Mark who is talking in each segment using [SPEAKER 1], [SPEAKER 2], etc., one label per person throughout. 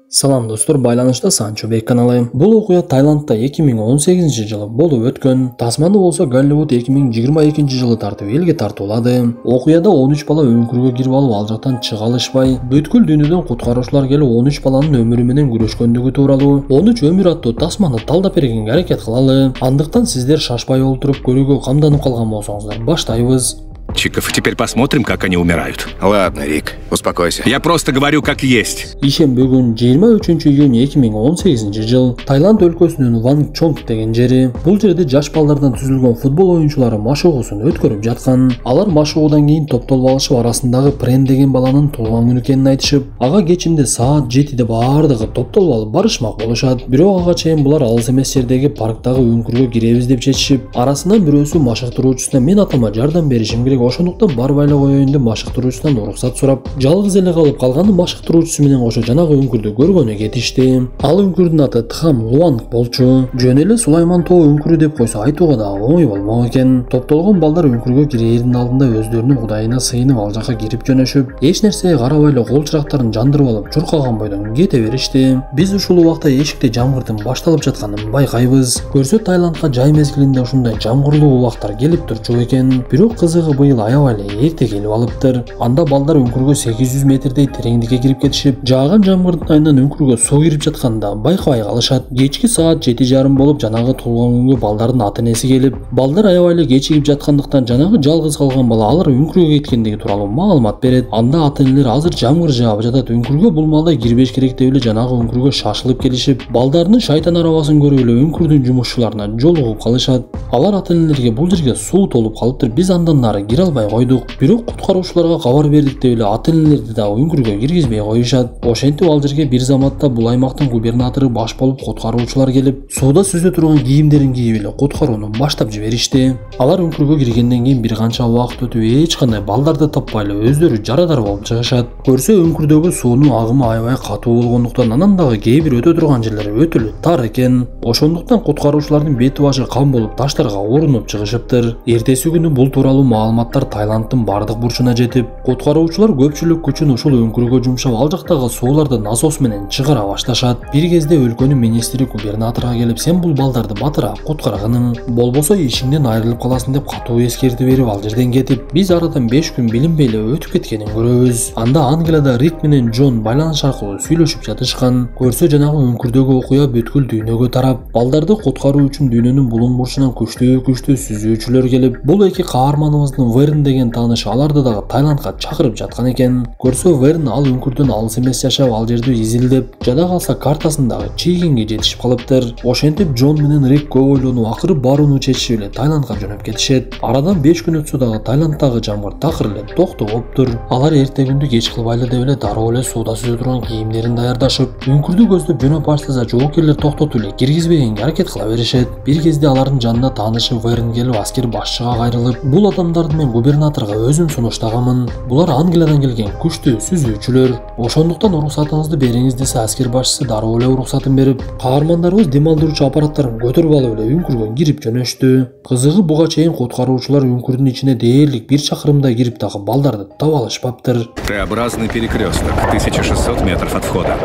[SPEAKER 1] Салам достор, байланышта Санчо Бек каналы. Бул окуя Таиландда 2018-жылы болуп өткөн. Тасманы болсо Голливуд 2022-жылы тартып элге тартуулады. Окуяда 13 бала өңкүргө кирип алып, ал жактан чыга алышпай, бүткүл дүйнөдөн куткаруучулар келип 13 баланын өмүрү менен күрөшкөндүгү тууралуу 13 өмүр аттуу тасманы талдап бергенге аракет кылалы. Андыктан сиздер шашпай олтуруп көрүүгө камданып калган болсоңуздар, баштайбыз.
[SPEAKER 2] Чиков, теперь посмотрим, как они умирают.
[SPEAKER 3] Ладно, Рик, успокойся.
[SPEAKER 2] Я просто говорю, как есть.
[SPEAKER 1] Ишен бүгүн 23-июнь 2018-жыл Таиланд өлкөсүнүн Ван Чонг деген жери. Бул жерде жаш балдардан түзүлгөн футбол оюнчулары машыгуусун өткөрүп жаткан. Алар машыгуудан кийин топтолуп алышып, арасындагы Прен деген баланын туулган күнү экенин айтышып, ага кечинде саат 7-де баардыгы топтолуп алып барышмак болушат. Бирок ага чейин булар алыс эмес жердеги парктагы өңкүргө киребиз деп чечишип, арасынан бирөөсү машыктыруучусуна мен атама жардам беришим керек, ошондуктан барып айла коеюн деп машыктыруучусунан уруксат сурап, жалгыз эле калып калганы машыктыруучусу менен кошо жанагы өңкүрдү көргөнү кетишти. Ал өңкүрдүн аты Тхам Луанг болчу. Жөн эле Сулайман тоо өңкүрү деп койсо айтууга да оңой болмок экен. Топтолгон балдар өңкүргө кирээрдин алдында өздөрүнүн кудайына сыйынып ал жака кирип жөнөшүп, эч нерсеге карабай эле кол чырактарын жандырып алып, чуркаган бойдон кете беришти. Биз ушул убакта эшикте жамгырдын башталып жатканын байкайбыз. Көрсө Таиландга жай мезгилинде ушундай жамгырлуу убактар келип турчу экен. Бирок кызыгы быйыл аябай эле эрте келип алыптыр. Анда балдар өңкүргө 800 метрдей тереңдикке кирип кетишип, жааган жамгырдын айынан өңкүргө суу кирип жатканда байкабай калышат. Кечки саат 7:30 болуп, жанагы туулган күнгө балдардын ата-энеси келип, балдар аябай эле кечигип жаткандыктан жанагы жалгыз калган бала алар өңкүргө кеткендиги тууралуу маалымат берет. Анда ата-энелер азыр жамгыр жаап жатат, өңкүргө бул маалда кирбеш керек деп эле жанагы өңкүргө шашылып келишип, балдарынын шайтан арабасын көрүп эле өңкүрдүн жумушчуларына жолугуп калышат. Алар ата-энелерге бул жерге суу толуп калыптыр, биз андан нары кире албай койдук. Бирок куткаруучуларга кабар бердик деп эле ата-энелерди да өңкүргө киргизбей коюшат. Ошентип ал жерге бир заматта бул аймактын губернатору баш болуп куткаруучулар келип, сууда сүзө турган кийимдерин кийип эле куткарууну баштап жиберишти. Алар өңкүргө киргенден кийин бир канча убакыт өтүп эч кандай балдарды таппай эле өздөрү жарадар болуп чыгышат. Көрсө өңкүрдөгү суунун агымы аябай катуу болгондуктан анан дагы кээ бир өтө турган жерлери өтө эле тар экен. Ошондуктан куткаруучулардын бети башы кам болуп таштарга урунуп чыгышыптыр. Эртеси күнү бул тууралуу маалыматтар Таиланддын бардык бурчуна жетип, куткаруучулар көпчүлүк күчүн ушул өңкүргө жумшап, ал жактагы сууларды насос менен чыгара башташат. Бир кезде өлкөнүн министри губернаторго келип, сен бул балдарды батыраак куткаргының, болбосо ишиңден айрылып каласың деп катуу эскертип берип ал жерден кетип, биз арадан 5 күн билинбей эле өтүп кеткенин көрөбүз. Анда Англияда Рик менен Джон байланыш аркылуу сүйлөшүп жатышкан. Көрсө жанагы өңкүрдөгү окуя бүткүл дүйнөгө тарап, балдарды куткаруу үчүн дүйнөнүн булуң бурчунан күчтүү сүзүүчүлөр келип, бул эки каарманыбыздын Верн деген тааныш аларды дагы Таиландга чакырып жаткан экен. Көрсө Верн ал өңкүрдөн алыс эмес жашап, ал жерди изилдеп, жада калса картасындагы чийгинге жетишип калыптыр. Ошентип Джон менен Рик көп ойлонуп, акыры барууну чечишип эле Таиландга жөнөп кетишет. Арадан 5 күн өтсө дагы Таиланддагы жамгыр такыр эле токтоптур. Алар эрте күндү кеч кылбайлы деп эле дароо эле сууда сүзө турган кийимдерин даярдашып, өңкүрдү көздөп жөнөп баштаса, жоокерлер токтотуп эле киргизбегенге аракет кыла беришет. Бир кезде алардын жанына таанышы Верн келип, аскер башчыга кайрылып, бул адамдарды мен губернаторго өзүм сунуштаганмын. Булар Англиядан келген күчтүү сүзүүчүлөр. Ошондуктан уруксатыңызды бериңиз десе, аскер башчысы дароо эле уруксатын берип, каармандарыбыз демалдыруучу аппараттарын көтөрүп алып эле өңкүргө кирип жөнөштү. Кызыгы буга чейин куткаруучулар өңкүрдүн ичине дээрлик 1 чакырымдай кирип дагы балдарды таба алышпаптыр.
[SPEAKER 2] Т-образный перекресток, 1600 метров от входа.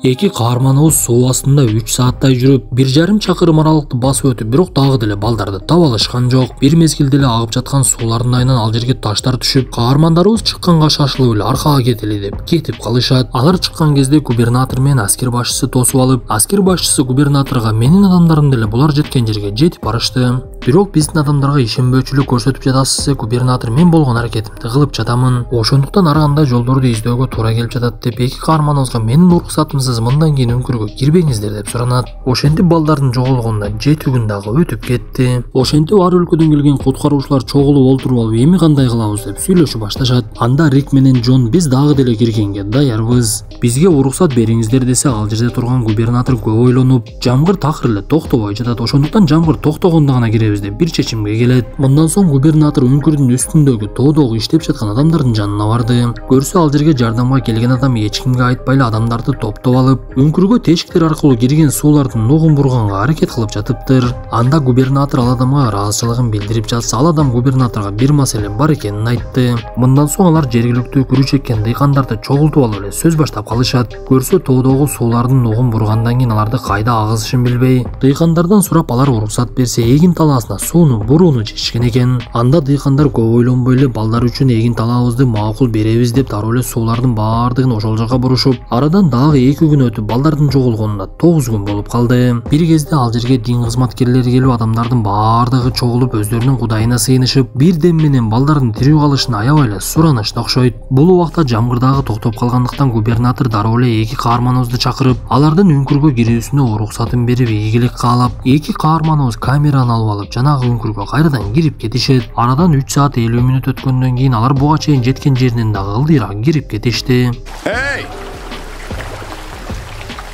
[SPEAKER 1] Эки каарманыбыз суу астында 3 сааттай жүрүп, 1,5 чакырым аралыкты басып өтүп, бирок дагы деле балдарды таба алышкан жок. Бир мезгилде эле агып жаткан суулардын айынан ал жерге таштар түшүп, каармандарыбыз чыкканга шашылып эле аркага кетели деп кетип калышат. Алар чыккан кезде губернатор менен аскер башчысы тосуп алып, аскер башчысы губернаторго менин адамдарым деле булар жеткен жерге жетип барышты. Бирок биздин адамдарга ишенбөөчүлүк көрсөтүп жатасыз, губернатор, мен болгон аракетимди кылып жатамын. Ошондуктан ар кандай жолдорду издөөгө туура келип жатат деп эки каарманыбызга менин уруксатымсыз мындан кийин өңкүргө кирбеңиздер деп суранат. Ошентип балдардын жоголгонуна 7 күн дагы өтүп кетти. Ошентип ар өлкөдөн келген куткаруучулар чогулуп олтуруп алып, эми кандай кылабыз деп сүйлөшүп башташат. Анда Рик менен Джон, биз дагы деле киргенге даярбыз, бизге уруксат бериңиздер десе, ал жерде турган губернатор көп ойлонуп, жамгыр такыр эле токтобой жатат, ошондуктан жамгыр токтогондо гана киребиз деп бир чечимге келет. Мындан соң губернатор өңкүрдүн үстүндөгү тоодогу иштеп жаткан адамдардын жанына барды. Көрсө ал жерге жардамга келген адам эч кимге айтпай эле адамдарды топтоп алып, өңкүргө тешиктер аркылуу кирген суулардын ногун бурганга аракет кылып жатыптыр. Анда губернатор ал адамга ыраазычылыгын билдирип жатса, ал адам губернаторго бир маселе бар экенин айтты. Мындан соң алар жергиликтүү күрүч эккен дыйкандарды чогултуп алып эле сөз баштап калышат. Көрсө тоодогу суулардын ногун бургандан кийин аларды кайда агызышын билбей, дыйкандардан сурап алар уруксат берсе эгин талаасына сууну бурууну чечишкен экен. Анда дыйкандар көп ойлонбой эле балдар үчүн эгин талаабызды макул беребиз деп дароо эле суулардын баардыгын ошол жака бурушуп, арадан дагы 2 күн өтүп балдардын жоголгонуна 9 күн болуп калды. Бир кезде ал жерге дин кызматкерлери келип адамдардын баардыгы чогулуп өздөрүнүн кудайына сыйынышып, бир дем менен балдардын тирүү калышын аябай эле суранышты окшойт. Бул убакта жамгыр дагы токтоп калгандыктан губернатор дароо эле 2 каарманыбызды чакырып, алардын өңкүргө кирүүсүнө уруксатын берип ийгилик каалап, 2 каарманыбыз камераны алып алып жанагы өңкүргө кайрадан кирип кетишет. Арадан 3 саат 50 мүнөт өткөндөн кийин алар буга чейин жеткен жеринен дагы ылдыйраак кирип кетишти.
[SPEAKER 3] Эй!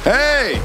[SPEAKER 3] Эй!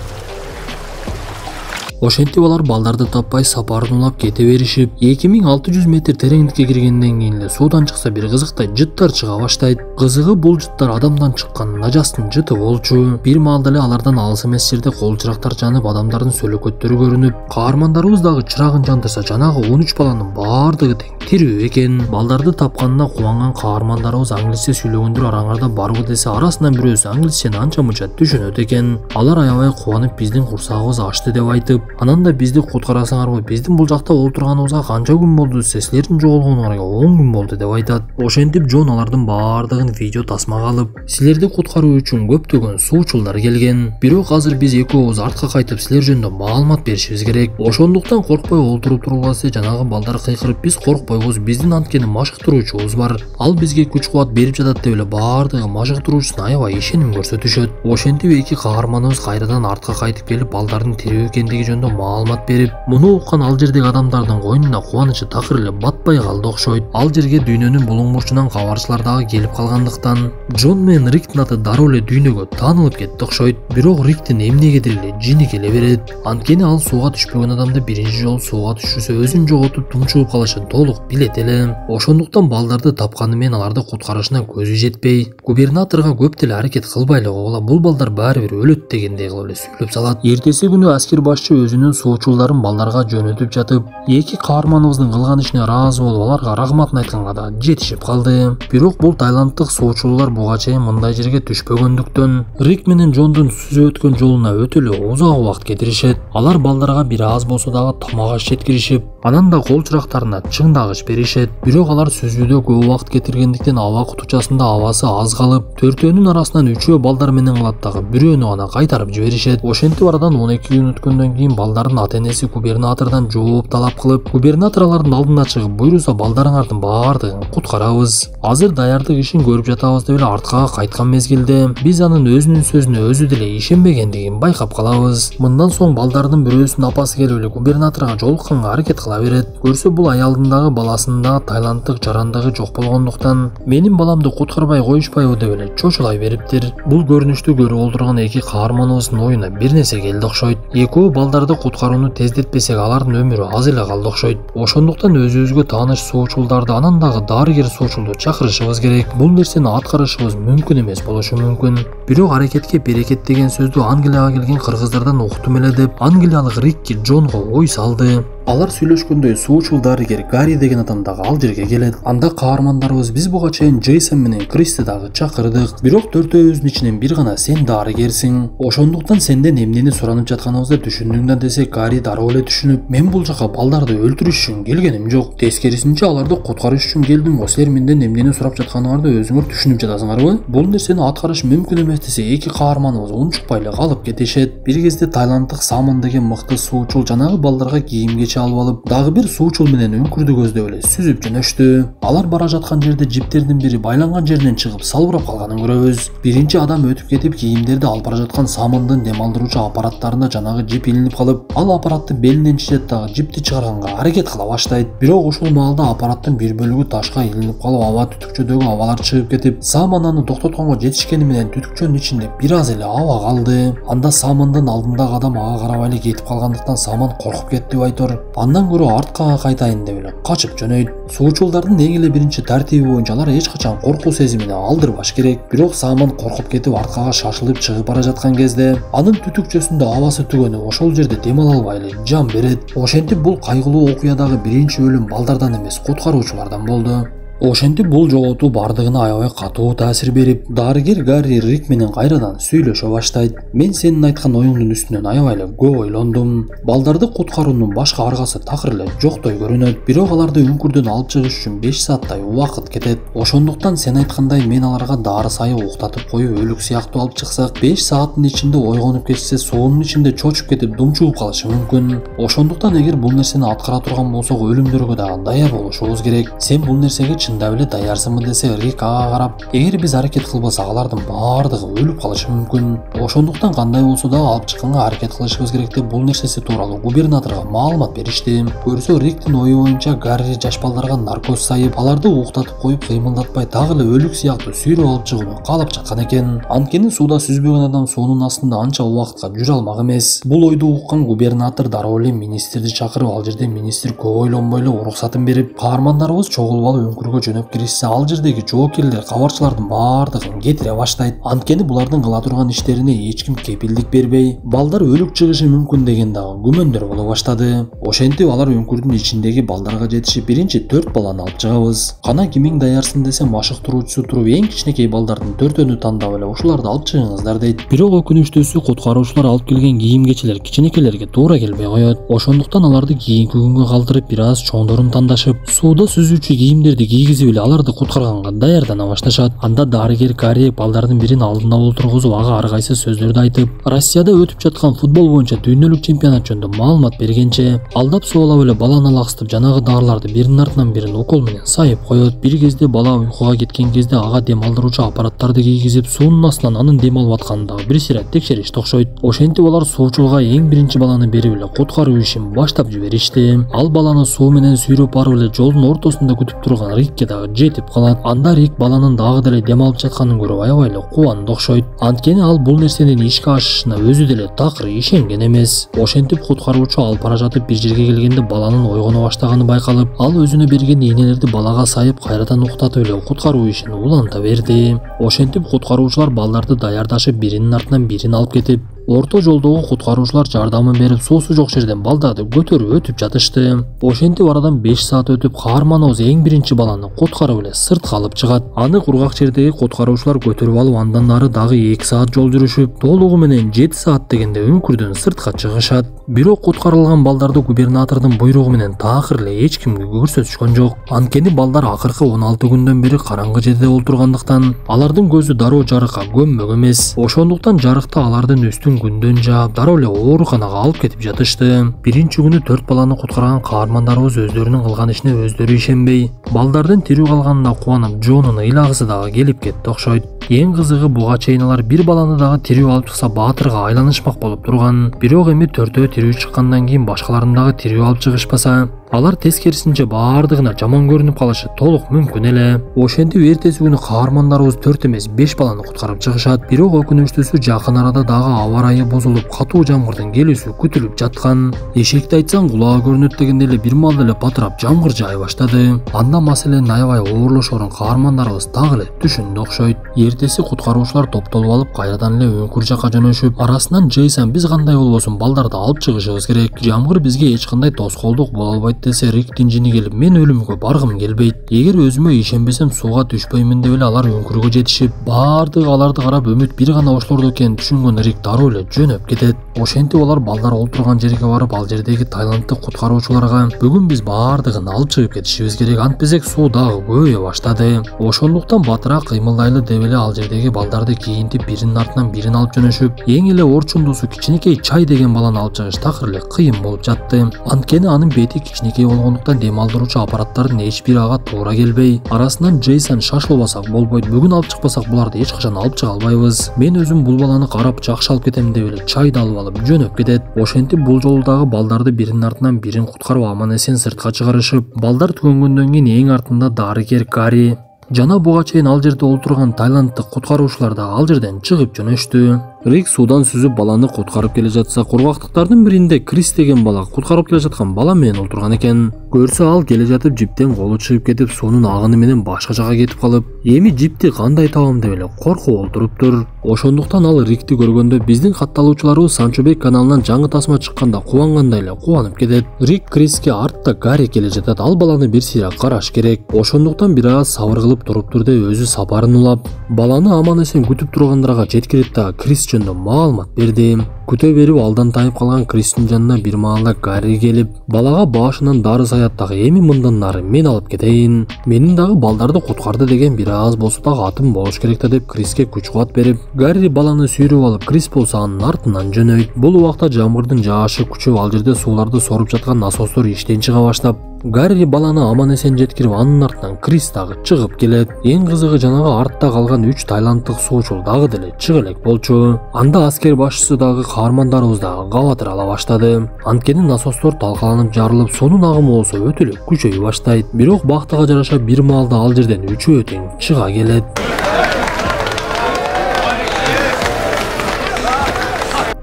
[SPEAKER 1] Ошентип алар балдарды таппай сапарын улап кете беришип, 2600 метр тереңдикке киргенден кийин эле суудан чыкса бир кызыктай жыттар чыга баштайт. Кызыгы бул жыттар адамдан чыккан нажастын жыты болчу. Бир маалда эле алардан алыс эмес жерде кол чырактар жанып, адамдардын сөлөкөттөрү көрүнүп, каармандарыбыз дагы чырагын жандырса, жанагы 13 баланын баардыгы тең тирүү экен. Балдарды тапканына кубанган каармандарыбыз англисче сүйлөгөндөр араңарда барбы десе, арасынан бирөөсү англисчени анча мынча түшүнөт экен. Алар аябай кубанып биздин курсагыбыз ачты деп айтып, анан да бизди куткарасыңарбы, биздин бул жакта олтурганыбызга канча күн болду десе, силердин жоголгонуңарга 10 күн болду деп айтат. Ошентип Джон алардын баардыгын видео тасмага алып, силерди куткаруу үчүн көптөгөн суучулдар келген. Бирок азыр биз экөөбүз артка кайтып силер жөнүндө маалымат беришибиз керек. Ошондуктан коркпой олтуруп тургула, жанагы балдар кыйкырып, биз коркпойбуз, биздин анткени машыктыруучубуз бар. Ал бизге күч кубат берип жатат деп эле баардыгы машыктыруучусуна аябай ишеним көрсөтүшөт. Ошентип 2 каарманыбыз кайрадан артка кайтып келип, балдардын тирүү экендиги жөнүндө маалымат берип, муну уккан ал жердеги адамдардын койнуна кубанычы такыр эле батпай калды окшойт. Ал жерге дүйнөнүн булуң бурчунан кабарчылар дагы келип калгандыктан Джон менен Риктин аты дароо эле дүйнөгө таанылып кетти окшойт. Бирок Риктин эмнегедир эле жини келе берет. Анткени ал сууга түшпөгөн адамды биринчи жолу сууга түшүрсө өзүн жоготуп тумчугуп калышын толук билет эле. Ошондуктан балдарды тапканы менен аларды куткарышына көзү жетпей, губернаторго көп деле аракет кылбай эле койгула, бул балдар баары бир өлөт дегендей кылып эле сүйлөп салат. Эртеси күнү аскер башчы өзүнүн суучулдарын балдарга жөнөтүп жатып, 2 каарманыбыздын кылган ишине ыраазы болуп, аларга рахматын айтканга да жетишип калды. Бирок бул тайланддык суучулар буга чейин мындай жерге түшпөгөндүктөн Рик менен Джондун сүзүп өткөн жолуна өтө эле узак убакыт кетиришет. Алар балдарга бир аз болсо дагы тамак аш жеткиришип, анан да кол чырактарына чыңдагыч беришет. Бирок алар сүзүүдө көп убакыт кетиргендиктен аба кутучасында абасы аз калып, төртөөнүн арасынан 3-өө балдар менен калат дагы, бирөөнү гана кайтарып жиберишет. Ошентип арадан 12 күн өткөндөн кийин балдардын ата-энеси губернатордон жооп талап кылып, губернатор алардын алдына чыгып, буйруса балдарыңардын баардыгын куткарабыз. Азыр даярдык ишин көрүп жатабыз деп эле артка кайткан мезгилде биз анын өзүнүн сөзүнө өзү деле ишенбегендигин байкап калабыз. Мындан соң балдардын бирөөсүнүн апасы келип эле губернаторго жолукканга аракет кыла берет. Көрсө бул аялдын дагы баласынын дагы тайланддык жарандыгы жок болгондуктан менин баламды куткарбай коюшпайбы деп эле чочулай бериптир. Бул көрүнүштү көрүп олтурган 2 каарманыбыздын оюна бир нерсе келди окшойт. Экөө балдарды куткарууну тездетпесек, алардын өмүрү аз эле калды окшойт. Ошондуктан өзүбүзгө тааныш суучулдарды, анан дагы дарыгер суучулду чакырышыбыз керек. Бул нерсени аткарышыбыз мүмкүн эмес болушу мүмкүн. Бирок аракетке берекет деген сөздү Англияга келген кыргыздардан уктум эле деп англиялык Рикки Джонго ой салды. Алар сүйлөшкөндөй суучул дарыгер Гарри деген адам дагы ал жерге келет. Анда каармандарыбыз биз буга чейин Джейсон менен Кристи дагы чакырдык. Бирок төртөөбүздүн ичинен бир гана сен дарыгерсиң. Ошондуктан сенден эмнени суранып жатканыбызды түшүндүң да десек, Гарри дароо эле түшүнүп, мен бул жака балдарды өлтүрүш үчүн келгеним жок. Тескерисинче аларды куткарыш үчүн келдим го. Силер менден эмнени сурап жатканыңарды өзүңөр түшүнүп жатасыңарбы? Бул нерсени аткарыш мүмкүн эмес десе, 2 каарманыбыз унчукпай эле калып кетишет. Бир кезде тайланддык Самон деген мыкты суучул жанагы балдарга кийим-кечи алып алып, дагы бир суучул менен өңкүрдү көздөп эле сүзүп жөнөштү. Алар бара жаткан жерде жиптердин бири байланган жеринен чыгып салбырап калганын көрөбүз. Биринчи адам өтүп кетип, кийимдерди алып бара жаткан Самондун дем алдыруучу аппараттарына жанагы жип илинип калып, ал аппаратты белинен чечет дагы жипти чыгарганга аракет кыла баштайт. Бирок ушул маалда аппараттын бир бөлүгү ташка илинип калып, аба түтүкчөдөгү абалар чыгып кетип, Самон аны токтотконго жетишкени менен түтүкчөнүн ичинде бир аз эле аба калды. Анда Самондун алдындагы адам ага карабай эле кетип калгандыктан Самон коркуп кетти байтор. андан көрө арткага кайтайын деп эле качып жөнөйт. Суучулдардын эң эле биринчи тартиби боюнча алар эч качан коркуу сезимине алдырбаш керек. Бирок Сааман коркуп кетип арткага шашылып чыгып бара жаткан кезде анын түтүкчөсүндө абасы түгөнүп ошол жерде дем ала албай эле жан берет. Ошентип бул кайгылуу окуядагы биринчи өлүм балдардан эмес, куткаруучулардан болду. Ошентип бул жоготуу бардыгына аябай катуу таасир берип, дарыгер Гарри Рик менен кайрадан сүйлөшө баштайт. Мен сенин айткан оюңдун үстүнөн аябай эле көп ойлондум. Балдарды куткаруунун башка аргасы такыр эле жоктой көрүнөт. Бирок аларды үңкүрдөн алып чыгыш үчүн 5 сааттай убакыт кетет. Ошондуктан сен айткандай мен аларга дары сайы уктатып коюп өлүк сыяктуу алып чыксак, 5 сааттын ичинде ойгонуп кетишсе, суунун ичинде чочуп кетип думчугуп калышы мүмкүн. Ошондуктан эгер бул нерсени аткара турган болсок, өлүмдөргө дагы даяр болушубуз керек. Сен бул нерсеге чындап эле даярсыңбы десе, Рик ага карап, эгер биз аракет кылбасак, алардын баардыгы өлүп калышы мүмкүн. Ошондуктан кандай болсо да алып чыкканга аракет кылышыбыз керек деп бул нерсеси тууралуу губернаторго маалымат беришти. Көрсө Риктин ою боюнча Гарри жаш балдарга наркоз сайып, аларды уктатып коюп кыймылдатпай дагы эле өлүк сыяктуу сүйрөп алып чыгууну каалап жаткан экен. Анткени сууда сүзбөгөн адам суунун астында анча убакытка жүрө алмак эмес. Бул ойду уккан губернатор дароо эле министрди чакырып, ал жерде министр көп ойлонбой эле уруксатын берип, каармандарыбыз чогулуп өңкүргө жөнөп киришсе, ал жердеги жоокерлер кабарчылардын баардыгын кетире баштайт. Анткени булардын кыла турган иштерине эч ким кепилдик бербей, балдар өлүк чыгышы мүмкүн деген дагы күмөндөр боло баштады. Ошентип алар өңкүрдүн ичиндеги балдарга жетишип, биринчи 4 баланы алып чыгабыз. Кана кимиң даярсың десе, машыктыруучусу туруп эң кичинекей балдардын 4-өнү тандап эле ушуларды алып чыгыңыздар дейт. Бирок өкүнүчтүүсү куткаруучулар алып келген кийим-кечелер кичинекейлерге туура келбей коет. Ошондуктан аларды кийинки күнгө калтырып, бир аз чоңдорун тандашып, сууда сүзүүчү кийимдерди кийгизип эле аларды куткарганга даярдана башташат. Анда дарыгер Гарри балдардын бирин алдына олтургузуп, ага ар кайсы сөздөрдү айтып, Россияда өтүп жаткан футбол боюнча дүйнөлүк чемпионат жөнүндө маалымат бергенче, алдап суалап эле баланы алаксытып, жанагы дарыларды биринин артынан бирин укол менен сайып коет. Бир кезде бала уйкуга кеткен кезде ага дем алдыруучу аппараттарды кийгизип, суунун астынан анын дем алып атканын дагы бир сыйра текшеришти окшойт. Ошентип алар суучулга эң биринчи баланы берип эле куткаруу ишин баштап жиберишти. Ал баланы суу менен сүйрөп барып эле жолдун ортосунда күтүп турган Рикке дагы жетип калат. Анда Рик баланын дагы деле дем алып жатканын көрүп аябай эле кубанды окшойт. Анткени ал бул нерсенин ишке ашышына өзү деле такыр ишенген эмес. Ошентип куткаруучу алып бара жатып бир жерге келгенде баланын ойгоно баштаганы байкалып, ал өзүнө берген ийнелерди балага сайып, кайрадан уктатып эле куткаруу ишин уланта берди. Ошентип куткаруучулар балдарды даярдашып, биринин артынан бирин алып кетип, орто жолдогу куткаруучулар жардамын берип, суусу жок жерден балдарды көтөрүп өтүп жатышты. Ошентип арадан 5 саат өтүп, каарманыбыз эң биринчи баланы куткарып эле сыртка алып чыгат. Аны кургак жердеги куткаруучулар көтөрүп алып, андан ары дагы 2 саат жол жүрүшүп, толугу менен 7 саат дегенде өңкүрдөн сыртка чыгышат. Бирок куткарылган балдарды губернатордун буйругу менен такыр эле эч кимге көрсөтүшкөн жок. Анткени балдар акыркы 16 күндөн бери караңгы жерде олтургандыктан, алардын көзү дароо жарыкка көммөк эмес. Ошондуктан жарыкта алардын үстүн күндөн жаап, дароо эле ооруканага алып кетип жатышты. Биринчи күнү 4 баланы куткарган каармандарыбыз өздөрүнүн кылган ишине өздөрү ишенбей, балдардын тирүү калганына кубанып, Джонун ыйлагысы дагы келип кетти окшойт. Эң кызыгы, буга чейин алар бир баланы дагы тирүү алып чыкса баатырга айланышмак болуп турган. Бирок эми 4-өө тирүү чыккандан кийин башкаларын дагы тирүү алып чыгышпаса, алар тескерисинче баардыгына жаман көрүнүп калышы толук мүмкүн эле. Ошентип эртеси күнү каармандарыбыз 4 эмес 5 баланы куткарып чыгышат. Бирок өкүнүчтүүсү жакын арада дагы аба ырайы бузулуп, катуу жамгырдын келүүсү күтүлүп жаткан. Эшекти айтсаң кулагы көрүнөт дегенде эле бир маалда эле батырап жамгыр жаай баштады. Анда маселенин аябай оорлошорун каармандарыбыз дагы эле түшүндү окшойт. Эртеси куткаруучулар топтолуп алып, кайрадан эле өңкүр жакка жөнөшүп, арасынан Джейсон биз кандай болбосун балдарды алып чыгышыбыз керек. Жамгыр бизге эч кандай тоскоолдук боло албайт десе, Риктин жини келип, мен өлүмгө баргым келбейт. Эгер өзүмө ишенбесем сууга түшпөймүн деп эле алар өңкүргө жетишип, баардыгы аларды карап үмүт бир гана ошолордо экенин түшүнгөн Рик дароо эле жөнөп кетет. Ошентип алар балдар олтурган жерге барып, ал жердеги тайланддык куткаруучуларга, бүгүн биз баардыгын алып чыгып кетишибиз керек, антпесек суу дагы көбөйө баштады. Ошондуктан батыраак кыймылдайлы деп эле ал жердеги балдарды кийинтип, биринин артынан бирин алып жөнөшүп, эң эле орчундуусу кичинекей Чай деген баланы алып чыгыш такыр эле кыйын болуп жатты. Анткени анын бети кичинекей болгондуктан дем алдыруучу аппараттардын эч бири ага туура келбей, арасынан Джейсон шашылбасак болбойт, бүгүн алып чыкпасак буларды эч качан алып чыга албайбыз. Мен өзүм бул баланы карап жакшы алып кетем деп эле Чайды алып жөнөп кетет. Ошентип бул жолу дагы балдарды биринин артынан бирин куткарып аман эсен сыртка чыгарышып, балдар түгөнгөндөн кийин эң артында дарыгер Гарри жана буга чейин ал жерде олтурган тайланддык куткаруучулар да ал жерден чыгып жөнөштү. Рик суудан сүзүп баланы куткарып келе жатса, кургактыктардын биринде Крис деген бала куткарып келе жаткан бала менен отурган экен. Көрсө ал келе жатып жиптен колу чыгып кетип, суунун агыны менен башка жака кетип калып, эми жипти кандай табам деп эле коркуп олтуруптур. Ошондуктан ал Рикти көргөндө биздин катталуучуларыбыз Санчобек каналынан жаңы тасма чыкканда кубангандай эле кубанып кетет. Рик Криске артта Гарри келе жатат, ал баланы бир сыйра караш керек. Ошондуктан бир аз сабыр кылып туруптур деп өзү сапарын улап, баланы аман эсен күтүп тургандарга жеткирип да Крис жөнүндө маалымат берди. Күтө берип алдан тайып калган Кристин жанына бир маалда Гарри келип, балага башынан дары саят дагы, эми мындан нары мен алып кетейин. Менин дагы балдарды куткарды деген бир аз болсо дагы атым болуш керек да деп Криске күч кубат берип, Гарри баланы сүйрөп алып, Крис болсо анын артынан жөнөйт. Бул убакта жамгырдын жаашы күчөп, ал жерде сууларды соруп жаткан насостор иштен чыга баштап, Гарри баланы аман эсен жеткирип, анын артынан Крис дагы чыгып келет. Эң кызыгы жанагы артта калган 3 тайланддык суучул дагы деле чыга элек болчу. Анда аскер башчысы дагы каармандарыбыз дагы кабатыр ала баштады. Анткени насостор талкаланып жарылып, суунун агымы болсо өтө эле күчөй баштайт. Бирок бактыга жараша бир маалда ал жерден үчөө тең чыга келет.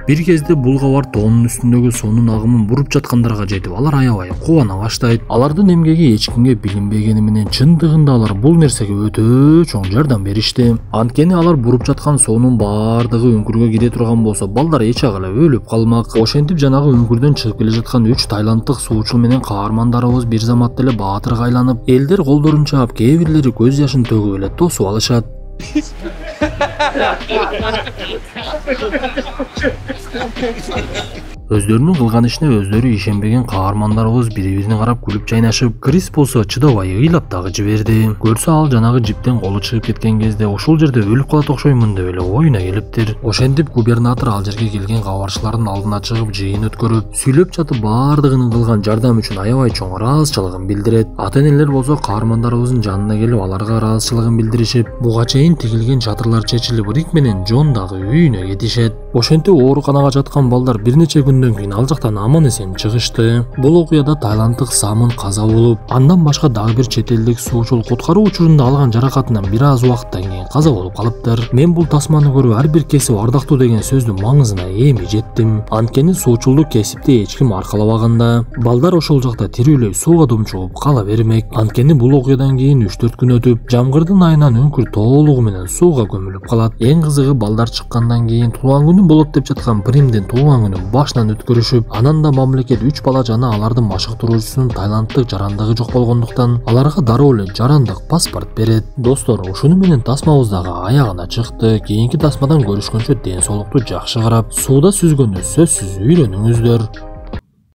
[SPEAKER 1] Бир кезде бул кабар тоонун үстүндөгү суунун агымын буруп жаткандарга жетип, алар аябай кубана баштайт. Алардын эмгеги эч кимге билинбегени менен чындыгында алар бул нерсеге өтө чоң жардам беришти. Анткени алар буруп жаткан суунун баардыгы үңкүргө кире турган болсо, балдар эч ак эле өлүп калмак. Ошентип жанагы үңкүрдөн чыгып келе жаткан 3 тайланддык суучул менен каармандарыбыз бир замат эле баатырга айланып, элдер колдорун чаап, кээ бирлери көз жашын төгүп эле тосуп алышат. Өздөрүнүн кылган ишине өздөрү ишенбеген каармандарыбыз бири-бирине карап күлүп чайнашып, Крис болсо чыдабай ыйлап дагы жиберди. Көрсө ал жанагы жиптен колу чыгып кеткен кезде ошол жерде өлүп калат окшоймун деп эле оюна келиптир. Ошентип губернатор ал жерге келген кабарчылардын алдына чыгып жыйын өткөрүп, сүйлөп жатып баардыгынын кылган жардам үчүн аябай чоң ыраазычылыгын билдирет. Ата-энелер болсо каармандарыбыздын жанына келип аларга ыраазычылыгын билдиришип, буга чейин тигилген чатырлар чечилип, Рик менен Джон дагы үйүнө кетишет. Ошентип ооруканага жаткан балдар бир нече күндөн кийин ал жактан аман эсен чыгышты. Бул окуяда тайланддык Самын каза болуп, андан башка дагы бир чет элдик суучул куткаруу учурунда алган жаракатынан бир аз убакыттан кийин каза болуп калыптыр. Мен бул тасманы көрүп ар бир кесип ардактуу деген сөздүн маңызына эми жеттим. Анткени суучулду кесипти эч ким аркалабаганда, балдар ошол жакта тирүүлөй сууга думчугуп кала бермек. Анткени бул окуядан кийин 3-4 күн өтүп, жамгырдын айынан үңкүр толугу менен сууга көмүлүп калат. Эң кызыгы, балдар чыккандан кийин туулган күнү болот деп жаткан Примдин туулган күнүн башынан өткөрүшүп, анан да мамлекет 3 бала жана алардын машыктыруучусунун тайланддык жарандыгы жок болгондуктан аларга дароо эле жарандык паспорт берет. Достор, ушуну менен тасмабыз дагы аягына чыкты. Кийинки тасмадан көрүшкөнчө ден соолукту жакшы карап, сууда сүзгөндү сөзсүз үйрөнүңүздөр.